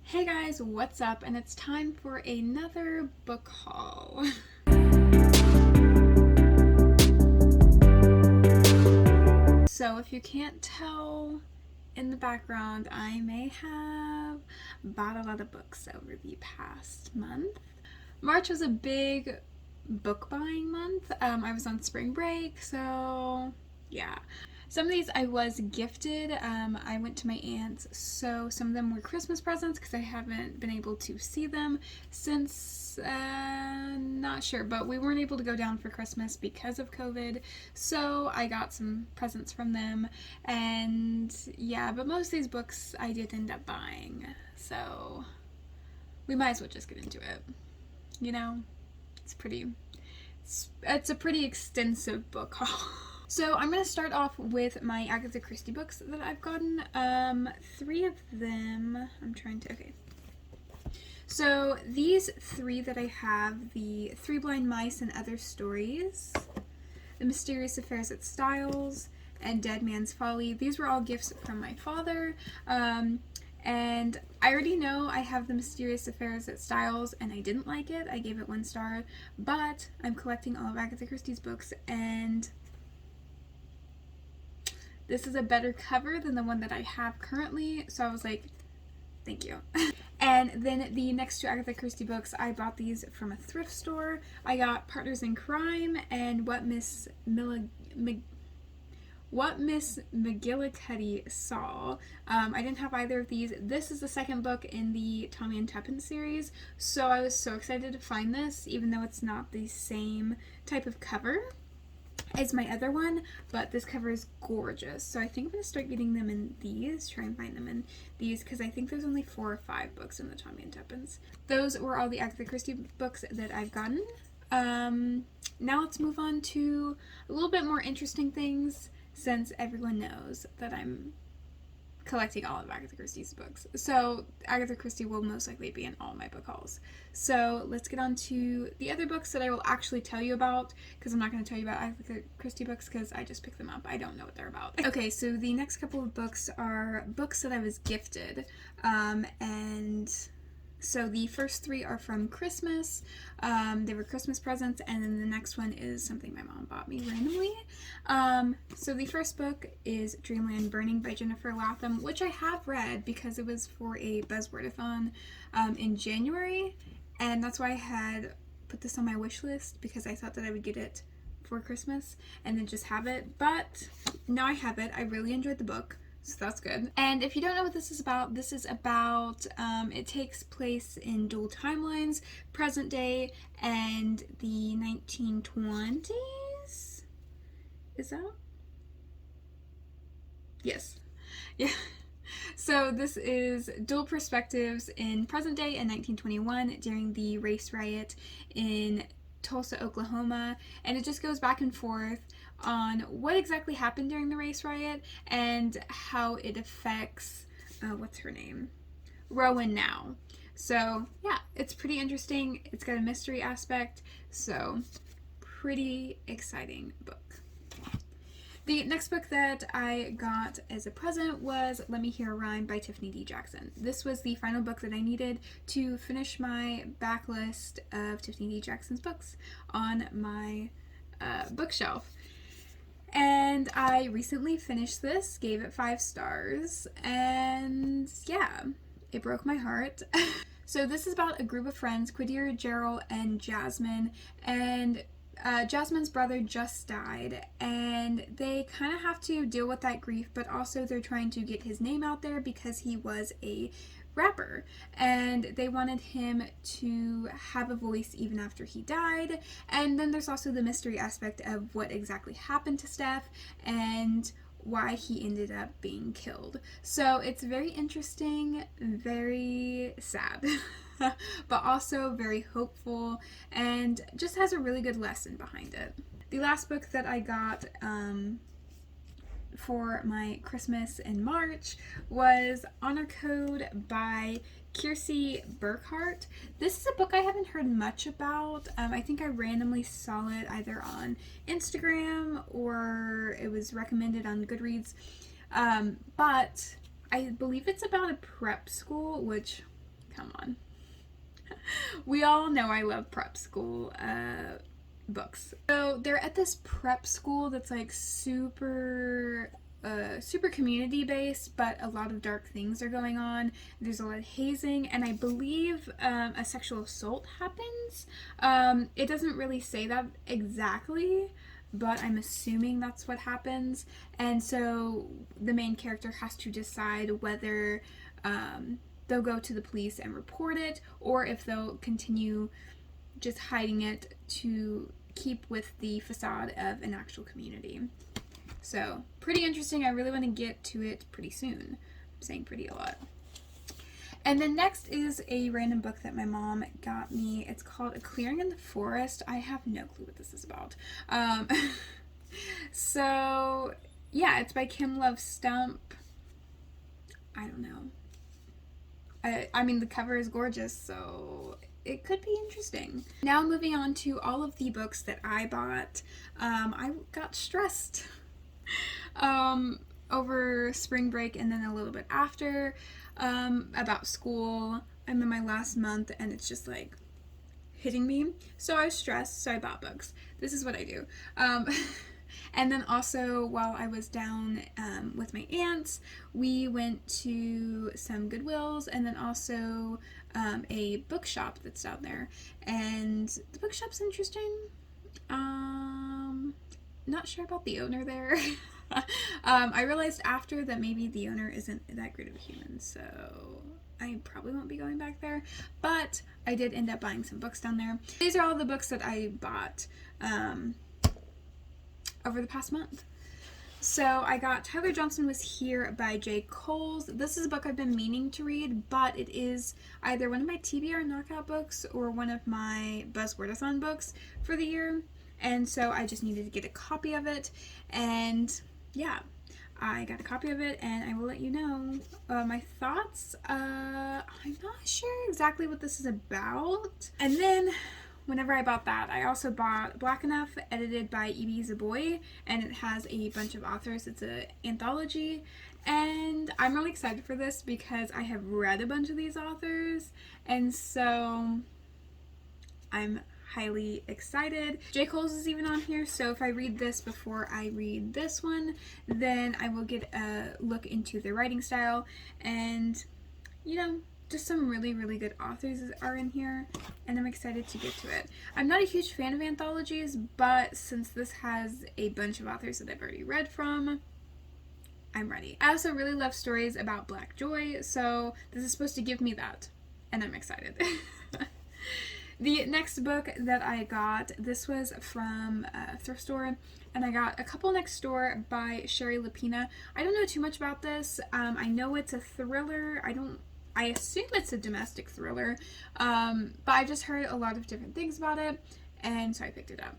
Hey guys, what's up? And it's time for another book haul. So if you can't tell in the background, I may have bought a lot of books over the past month. March was a big book buying month. I was on spring break, so yeah. Some of these I was gifted. I went to my aunt's, so some of them were Christmas presents because I haven't been able to see them since, not sure, but we weren't able to go down for Christmas because of COVID, so I got some presents from them, and yeah, but most of these books I did end up buying, so we might as well just get into it. You know, it's a pretty extensive book haul. So I'm going to start off with my Agatha Christie books that I've gotten. Three of them, okay. So these three that I have, the Three Blind Mice and Other Stories, The Mysterious Affairs at Styles, and Dead Man's Folly, these were all gifts from my father. And I already know I have The Mysterious Affairs at Styles, and I didn't like it. I gave it 1 star, but I'm collecting all of Agatha Christie's books, and this is a better cover than the one that I have currently, so I was like, thank you. And then the next 2 Agatha Christie books, I bought these from a thrift store. I got Partners in Crime and What Miss McGillicuddy Saw. I didn't have either of these. This is the second book in the Tommy and Tuppence series, so I was so excited to find this, even though it's not the same type of cover as my other one, but this cover is gorgeous. So I think I'm going to start getting them in these, try and find them in these, because I think there's only 4 or 5 books in the Tommy and Tuppence. Those were all the Agatha Christie books that I've gotten. Now let's move on to a little bit more interesting things, since everyone knows that I'm collecting all of Agatha Christie's books. So Agatha Christie will most likely be in all my book hauls. So let's get on to the other books that I will actually tell you about, because I'm not going to tell you about Agatha Christie books because I just picked them up. I don't know what they're about. Okay, so the next couple of books are books that I was gifted, and so the first 3 are from Christmas. They were Christmas presents, and then the next one is something my mom bought me randomly. So the first book is Dreamland Burning by Jennifer Latham, which I have read because it was for a Buzzwordathon in January, and that's why I had put this on my wish list, because I thought that I would get it for Christmas and then just have it, but now I have it. I really enjoyed the book, so that's good. And if you don't know what this is about, it takes place in dual timelines, present day and the 1920s? Is that? Yes. Yeah. So this is dual perspectives in present day in 1921 during the race riot in Tulsa, Oklahoma, and it just goes back and forth on what exactly happened during the race riot and how it affects, what's her name? Rowan now. So yeah, it's pretty interesting. It's got a mystery aspect, so pretty exciting book. The next book that I got as a present was Let Me Hear a Rhyme by Tiffany D. Jackson. This was the final book that I needed to finish my backlist of Tiffany D. Jackson's books on my bookshelf. And I recently finished this, gave it 5 stars, and yeah, it broke my heart. So this is about a group of friends, Quadir, Gerald, and Jasmine, and Jasmine's brother just died, and they kind of have to deal with that grief, but also they're trying to get his name out there because he was a rapper, and they wanted him to have a voice even after he died. And then there's also the mystery aspect of what exactly happened to Steph and why he ended up being killed. So it's very interesting, very sad, but also very hopeful, and just has a really good lesson behind it. The last book that I got for my Christmas in March was Honor Code by Kiersey Burkhart. This is a book I haven't heard much about. I think I randomly saw it either on Instagram or it was recommended on Goodreads. But I believe it's about a prep school, which Come on. We all know I love prep school books. So they're at this prep school that's like super community based, but a lot of dark things are going on. There's a lot of hazing, and I believe a sexual assault happens. It doesn't really say that exactly, but I'm assuming that's what happens. And so the main character has to decide whether they'll go to the police and report it, or if they'll continue just hiding it to keep with the facade of an actual community. So, pretty interesting. I really want to get to it pretty soon. I'm saying pretty a lot. And then next is a random book that my mom got me. It's called A Clearing in the Forest. I have no clue what this is about. So, yeah, it's by Kim Love Stump. I don't know. I mean, the cover is gorgeous, so it could be interesting. Now moving on to all of the books that I bought. I got stressed over spring break and then a little bit after about school. I'm in my last month and it's just like hitting me. So I was stressed, so I bought books. This is what I do. And then also, while I was down with my aunts, we went to some Goodwills and then also a bookshop that's down there. And the bookshop's interesting. Not sure about the owner there. I realized after that maybe the owner isn't that great of a human, so I probably won't be going back there. But I did end up buying some books down there. These are all the books that I bought over the past month. So I got Tyler Johnson Was Here by J. Coles. This is a book I've been meaning to read, but it is either one of my TBR knockout books or one of my Buzzwordathon books for the year. And so I just needed to get a copy of it. And yeah, I got a copy of it and I will let you know my thoughts. I'm not sure exactly what this is about. And then whenever I bought that, I also bought Black Enough, edited by E.B. Zaboy, and it has a bunch of authors. It's an anthology, and I'm really excited for this because I have read a bunch of these authors, and so I'm highly excited. J. Coles is even on here, so if I read this before I read this one, then I will get a look into their writing style, and, you know, just some really, really good authors are in here, and I'm excited to get to it. I'm not a huge fan of anthologies, but since this has a bunch of authors that I've already read from, I'm ready. I also really love stories about Black joy, so this is supposed to give me that, and I'm excited. The next book that I got, this was from a thrift store, and I got A Couple Next Door by Sherry Lapina. I don't know too much about this. I know it's a thriller. I assume it's a domestic thriller, but I just heard a lot of different things about it, and so I picked it up.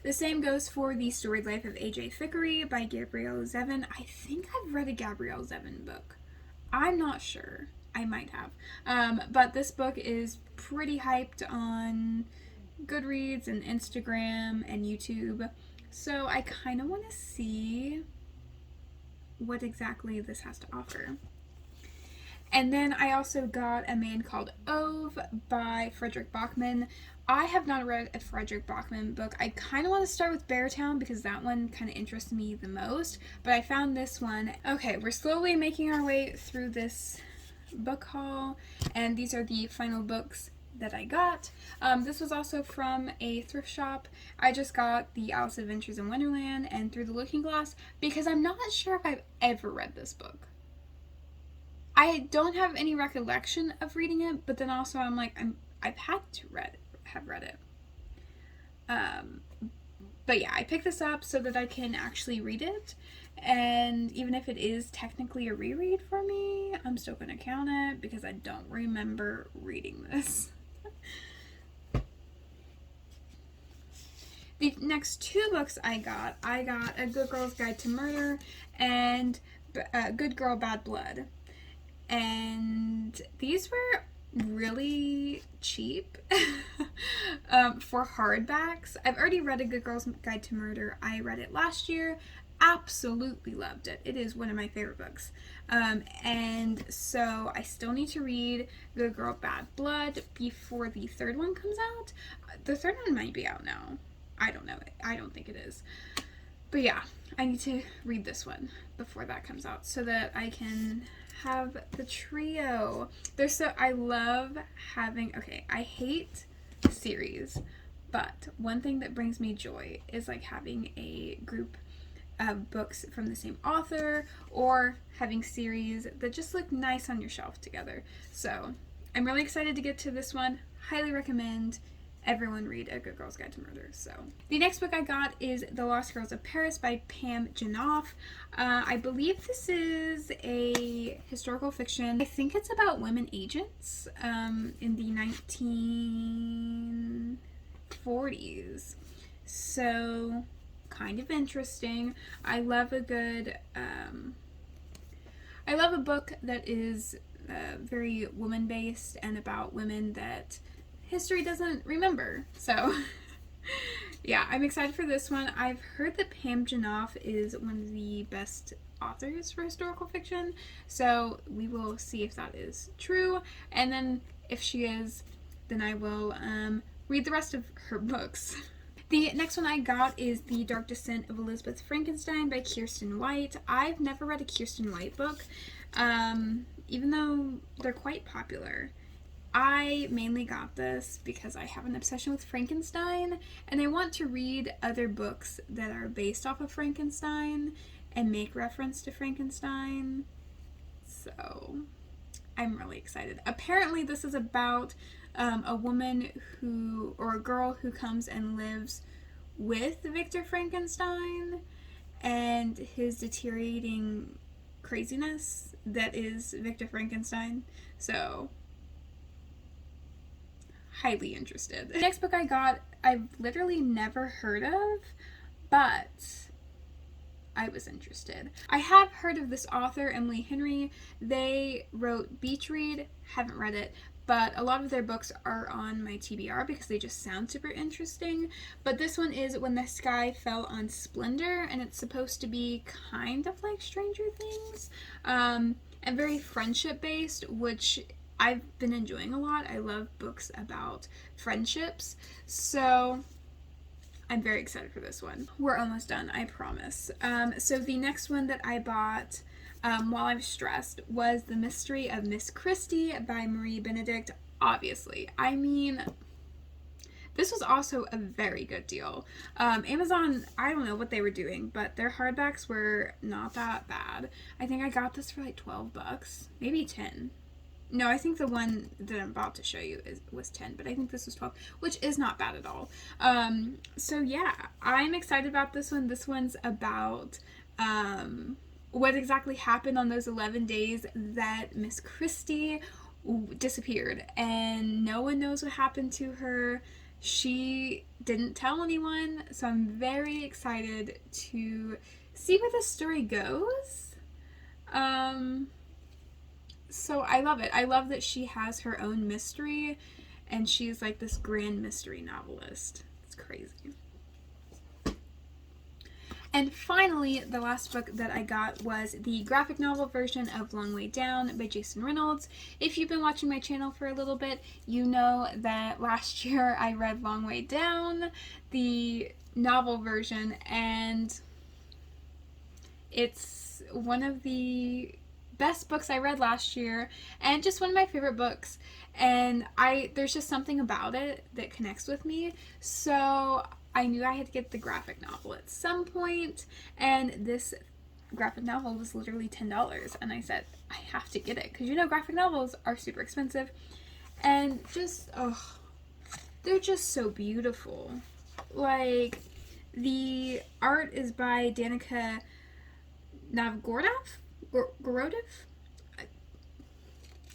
The same goes for The Storied Life of A.J. Thickery by Gabrielle Zevin. I think I've read a Gabrielle Zevin book. I'm not sure. I might have. But this book is pretty hyped on Goodreads and Instagram and YouTube, so I kind of want to see what exactly this has to offer. And then I also got A Man Called Ove by Frederick Bachman. I have not read a Frederick Bachman book. I kind of want to start with Beartown because that one kind of interests me the most, but I found this one. Okay, we're slowly making our way through this book haul, and these are the final books that I got. This was also from a thrift shop. I just got the Alice Adventures in Wonderland and Through the Looking Glass because I'm not sure if I've ever read this book. I don't have any recollection of reading it, but then also I'm like, I've had to have read it. But yeah, I picked this up so that I can actually read it, and even if it is technically a reread for me, I'm still going to count it because I don't remember reading this. The next two books I got A Good Girl's Guide to Murder and Good Girl, Bad Blood. And these were really cheap for hardbacks. I've already read A Good Girl's Guide to Murder. I read it last year. absolutely loved it. It is one of my favorite books. And so I still need to read Good Girl Bad Blood before the third one comes out. The third one might be out now. I don't know. I don't think it is. But yeah, I need to read this one before that comes out so that I can have the trio. I love having, okay, I hate series, but one thing that brings me joy is like having a group of books from the same author or having series that just look nice on your shelf together. So I'm really excited to get to this one. Highly recommend everyone read A Good Girl's Guide to Murder. So the next book I got is The Lost Girls of Paris by Pam Janoff. I believe this is a historical fiction. I think it's about women agents in the 1940s. So kind of interesting. I love a good I love a book that is very woman based and about women that history doesn't remember. So yeah, I'm excited for this one. I've heard that Pam Janoff is one of the best authors for historical fiction, so we will see if that is true, and then if she is, then I will read the rest of her books. The next one I got is The Dark Descent of Elizabeth Frankenstein by Kiersten White. I've never read a Kiersten White book, even though they're quite popular. I mainly got this because I have an obsession with Frankenstein, and I want to read other books that are based off of Frankenstein and make reference to Frankenstein. So I'm really excited. Apparently this is about a woman or a girl who comes and lives with Victor Frankenstein and his deteriorating craziness that is Victor Frankenstein. So highly interested. The next book I got, I've literally never heard of, but I was interested. I have heard of this author, Emily Henry. They wrote Beach Read, haven't read it, but a lot of their books are on my TBR because they just sound super interesting. But this one is When the Sky Fell on Splendor, and it's supposed to be kind of like Stranger Things, and very friendship based, which I've been enjoying a lot. I love books about friendships, so I'm very excited for this one. We're almost done, I promise. So the next one that I bought while I was stressed was The Mystery of Miss Christie by Marie Benedict. Obviously, I mean, this was also a very good deal. Amazon, I don't know what they were doing, but their hardbacks were not that bad. I think I got this for like $12, maybe 10. No, I think the one that I'm about to show you was 10, but I think this was 12, which is not bad at all. So yeah, I'm excited about this one. This one's about what exactly happened on those 11 days that Miss Christie disappeared, and no one knows what happened to her. She didn't tell anyone, so I'm very excited to see where this story goes. So I love it. I love that she has her own mystery, and she's like this grand mystery novelist. It's crazy. And finally, the last book that I got was the graphic novel version of Long Way Down by Jason Reynolds. If you've been watching my channel for a little bit, you know that last year I read Long Way Down, the novel version, and it's one of the best books I read last year, and just one of my favorite books, and there's just something about it that connects with me, so I knew I had to get the graphic novel at some point, and this graphic novel was literally $10, and I said I have to get it because graphic novels are super expensive, and just they're just so beautiful. Like, the art is by Danica Novgorod.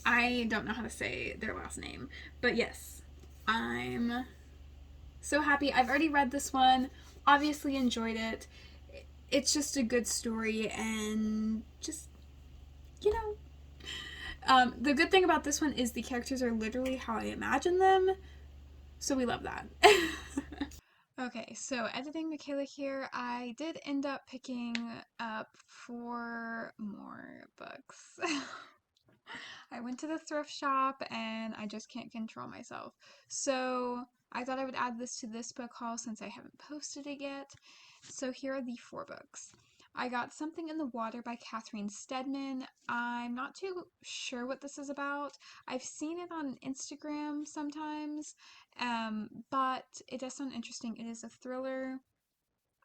I don't know how to say their last name, but yes, I'm so happy. I've already read this one, obviously enjoyed it. It's just a good story, and just, the good thing about this one is the characters are literally how I imagine them, so we love that. Okay, so editing Michaela here, I did end up picking up 4 more books. I went to the thrift shop and I just can't control myself. So I thought I would add this to this book haul since I haven't posted it yet. So here are the 4 books. I got Something in the Water by Catherine Steadman. I'm not too sure what this is about. I've seen it on Instagram sometimes, but it does sound interesting. It is a thriller.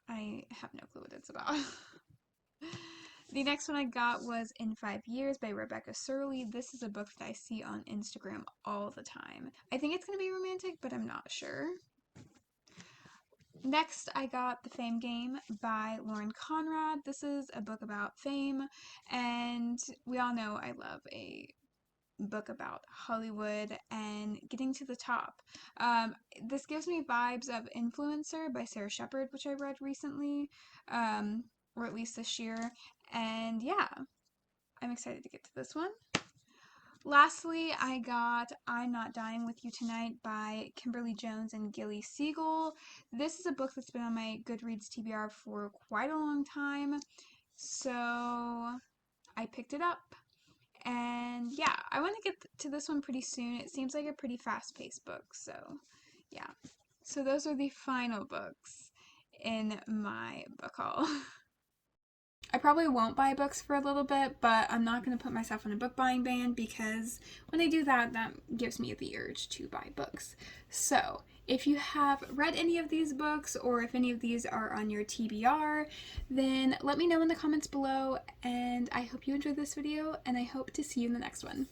I have no clue what it's about. The next one I got was In 5 Years by Rebecca Surley. This is a book that I see on Instagram all the time. I think it's going to be romantic, but I'm not sure. Next, I got The Fame Game by Lauren Conrad. This is a book about fame, and we all know I love a book about Hollywood and getting to the top. This gives me vibes of Influencer by Sarah Shepard, which I read recently, or at least this year. And yeah, I'm excited to get to this one. Lastly, I got I'm Not Dying With You Tonight by Kimberly Jones and Gilly Siegel. This is a book that's been on my Goodreads TBR for quite a long time, so I picked it up. And yeah, I want to get to this one pretty soon. It seems like a pretty fast-paced book, so yeah. So those are the final books in my book haul. I probably won't buy books for a little bit, but I'm not going to put myself on a book buying ban because when I do that, that gives me the urge to buy books. So, if you have read any of these books or if any of these are on your TBR, then let me know in the comments below, and I hope you enjoyed this video, and I hope to see you in the next one.